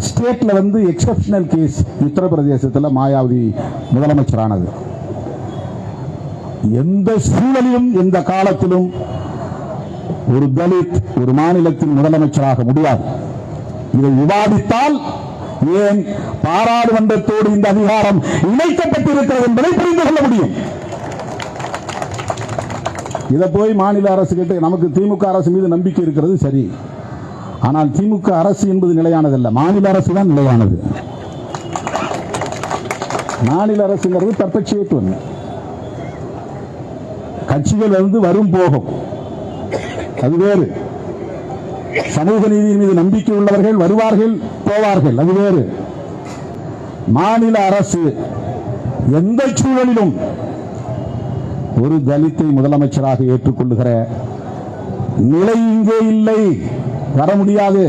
ஸ்டேட்ல exceptional case உத்தரப்பிரதேசத்தில் மாயாவதி முதலமைச்சரானது. எந்த சூழலிலும் எந்த காலத்திலும் ஒரு தலித் ஒரு மாநிலத்தின் முதலமைச்சராக முடியாது. இதை விவாதித்தால் ஏன் பாராளுமன்றத்தோடு இந்த அதிகாரம் இணைக்கப்பட்டிருக்கிறது என்பதை புரிந்து கொள்ள முடியும். இதை போய் மாநில அரசு கிட்ட நமக்கு திமுக அரசு மீது நம்பிக்கை இருக்கிறது சரி, ஆனால் திமுக அரசு என்பது நிலையானதல்ல, மாநில அரசு தான் நிலையானது. மாநில அரசுங்கிறது பெர்பெச்சுவேட் ஒன்று. கட்சிகள் வரும் போகும், அது வேறு. சமூக நீதியின் மீது நம்பிக்கை உள்ளவர்கள் வருவார்கள் போவார்கள், அது வேறு. மாநில அரசு எந்த சூழலிலும் ஒரு தலித்தை முதலமைச்சராக ஏற்றுக்கொள்ளுகிற நிலை இங்கே இல்லை, வர முடியாது.